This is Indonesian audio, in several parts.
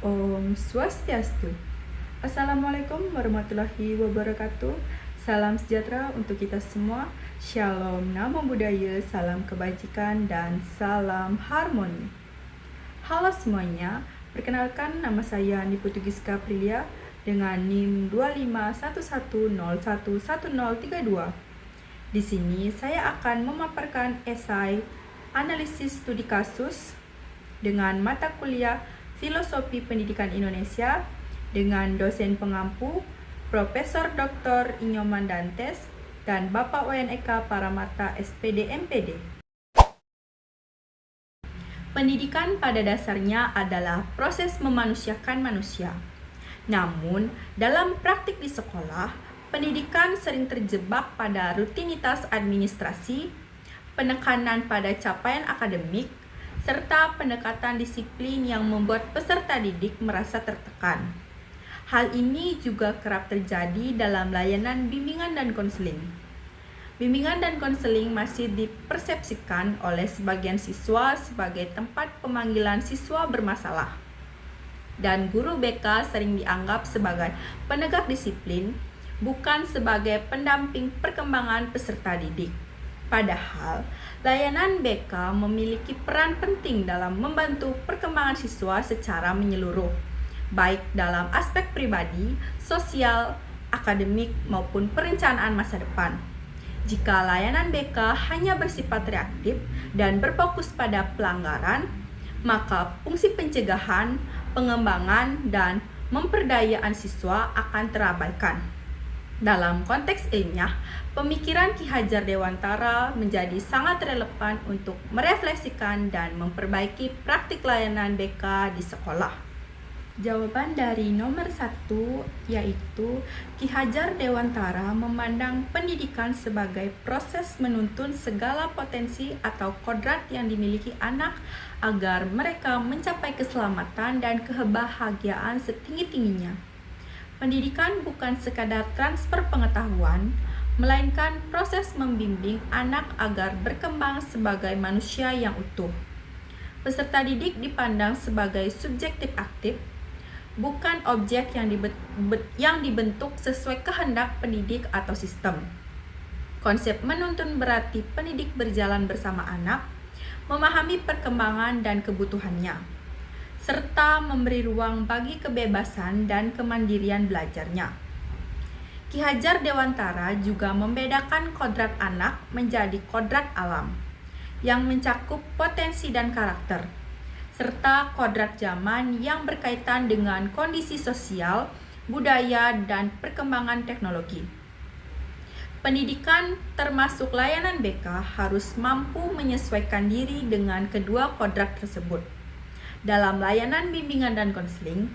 Om Swastiastu. Assalamualaikum warahmatullahi wabarakatuh. Salam sejahtera untuk kita semua. Shalom, namo buddhaya, salam kebajikan, dan salam harmoni. Halo semuanya, perkenalkan nama saya Niputu Giska Aprilia dengan NIM 2511011032. Di sini saya akan memaparkan esai analisis studi kasus dengan mata kuliah Filosofi Pendidikan Indonesia dengan dosen pengampu Profesor Dr. Inyoman Dantes dan Bapak WNEK Paramata SPD MPD. Pendidikan pada dasarnya adalah proses memanusiakan manusia. Namun, dalam praktik di sekolah, pendidikan sering terjebak pada rutinitas administrasi, penekanan pada capaian akademik, serta pendekatan disiplin yang membuat peserta didik merasa tertekan. Hal ini juga kerap terjadi dalam layanan bimbingan dan konseling. Bimbingan dan konseling masih dipersepsikan oleh sebagian siswa sebagai tempat pemanggilan siswa bermasalah. Dan guru BK sering dianggap sebagai penegak disiplin, bukan sebagai pendamping perkembangan peserta didik. Padahal, layanan BK memiliki peran penting dalam membantu perkembangan siswa secara menyeluruh, baik dalam aspek pribadi, sosial, akademik, maupun perencanaan masa depan. Jika layanan BK hanya bersifat reaktif dan berfokus pada pelanggaran, maka fungsi pencegahan, pengembangan, dan memperdayaan siswa akan terabaikan. Dalam konteks ilmiah, pemikiran Ki Hajar Dewantara menjadi sangat relevan untuk merefleksikan dan memperbaiki praktik layanan BK di sekolah. Jawaban dari nomor 1 yaitu Ki Hajar Dewantara memandang pendidikan sebagai proses menuntun segala potensi atau kodrat yang dimiliki anak agar mereka mencapai keselamatan dan kebahagiaan setinggi-tingginya. Pendidikan bukan sekadar transfer pengetahuan, melainkan proses membimbing anak agar berkembang sebagai manusia yang utuh. Peserta didik dipandang sebagai subjektif aktif, bukan objek yang dibentuk sesuai kehendak pendidik atau sistem. Konsep menuntun berarti pendidik berjalan bersama anak, memahami perkembangan dan kebutuhannya, serta memberi ruang bagi kebebasan dan kemandirian belajarnya. Ki Hajar Dewantara juga membedakan kodrat anak menjadi kodrat alam, yang mencakup potensi dan karakter, serta kodrat zaman yang berkaitan dengan kondisi sosial, budaya, dan perkembangan teknologi. Pendidikan termasuk layanan BK harus mampu menyesuaikan diri dengan kedua kodrat tersebut. Dalam layanan bimbingan dan konseling,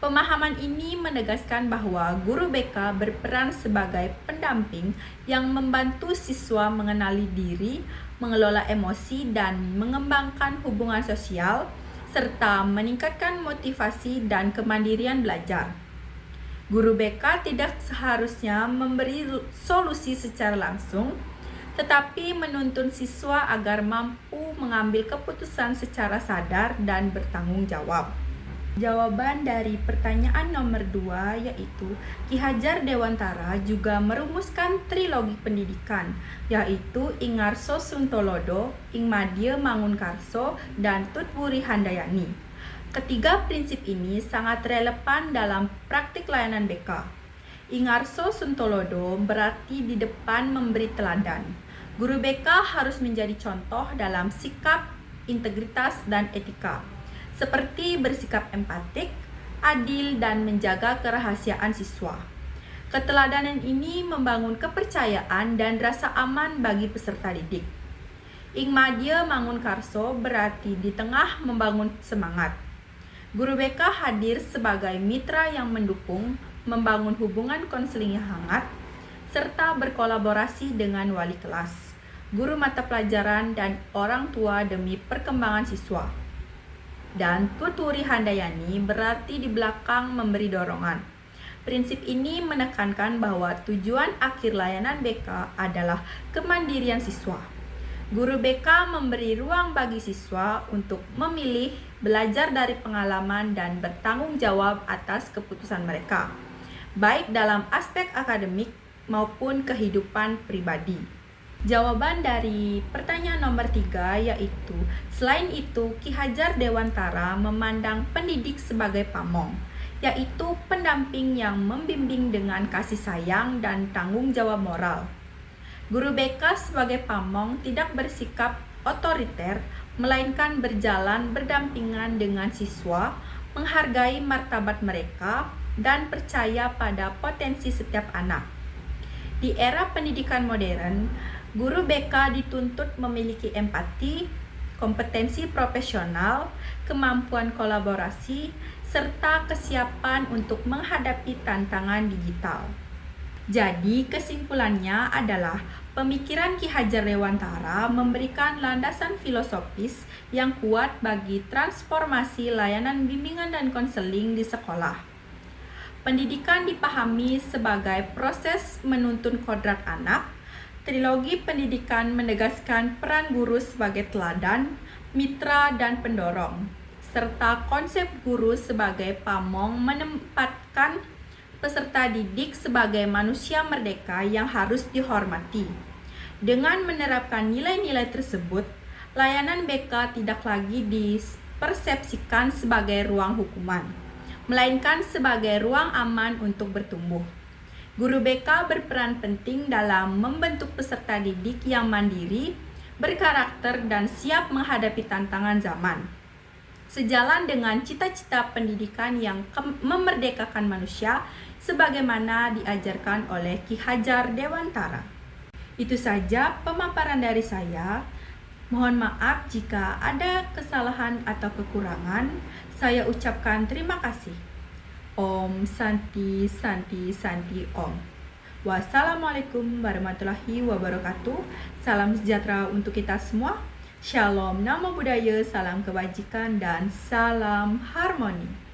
pemahaman ini menegaskan bahwa guru BK berperan sebagai pendamping yang membantu siswa mengenali diri, mengelola emosi, dan mengembangkan hubungan sosial, serta meningkatkan motivasi dan kemandirian belajar. Guru BK tidak seharusnya memberi solusi secara langsung, tetapi menuntun siswa agar mampu mengambil keputusan secara sadar dan bertanggung jawab. Jawaban dari pertanyaan nomor 2 yaitu Ki Hajar Dewantara juga merumuskan trilogi pendidikan, yaitu Ingarso Suntolodo, Ingmadya Mangunkarso, dan Tutwuri Handayani. Ketiga prinsip ini sangat relevan dalam praktik layanan BK. Ingarso Suntolodo berarti di depan memberi teladan. Guru BK harus menjadi contoh dalam sikap, integritas, dan etika, seperti bersikap empatik, adil, dan menjaga kerahasiaan siswa. Keteladanan ini membangun kepercayaan dan rasa aman bagi peserta didik. Ingmadya Mangunkarso berarti di tengah membangun semangat. Guru BK hadir sebagai mitra yang mendukung, membangun hubungan konseling yang hangat, serta berkolaborasi dengan wali kelas, guru mata pelajaran, dan orang tua demi perkembangan siswa. Dan Tutwuri Handayani berarti di belakang memberi dorongan. Prinsip ini menekankan bahwa tujuan akhir layanan BK adalah kemandirian siswa. Guru BK memberi ruang bagi siswa untuk memilih, belajar dari pengalaman dan bertanggung jawab atas keputusan mereka, baik dalam aspek akademik maupun kehidupan pribadi. Jawaban dari pertanyaan nomor 3 yaitu, selain itu Ki Hajar Dewantara memandang pendidik sebagai pamong, yaitu pendamping yang membimbing dengan kasih sayang dan tanggung jawab moral. Guru BK sebagai pamong tidak bersikap otoriter, melainkan berjalan berdampingan dengan siswa, menghargai martabat mereka, dan percaya pada potensi setiap anak. Di era pendidikan modern, guru BK dituntut memiliki empati, kompetensi profesional, kemampuan kolaborasi, serta kesiapan untuk menghadapi tantangan digital. Jadi kesimpulannya adalah pemikiran Ki Hajar Dewantara memberikan landasan filosofis yang kuat bagi transformasi layanan bimbingan dan konseling di sekolah. Pendidikan dipahami sebagai proses menuntun kodrat anak. Trilogi pendidikan menegaskan peran guru sebagai teladan, mitra, dan pendorong, serta konsep guru sebagai pamong menempatkan peserta didik sebagai manusia merdeka yang harus dihormati. Dengan menerapkan nilai-nilai tersebut, layanan BK tidak lagi dipersepsikan sebagai ruang hukuman, melainkan sebagai ruang aman untuk bertumbuh. Guru BK berperan penting dalam membentuk peserta didik yang mandiri, berkarakter, dan siap menghadapi tantangan zaman. Sejalan dengan cita-cita pendidikan yang memerdekakan manusia sebagaimana diajarkan oleh Ki Hajar Dewantara. Itu saja pemaparan dari saya. Mohon maaf jika ada kesalahan atau kekurangan. Saya ucapkan terima kasih. Om Santi Santi Santi Om. Wassalamualaikum warahmatullahi wabarakatuh. Salam sejahtera untuk kita semua. Shalom, namo buddhaya, salam kebajikan, dan salam harmoni.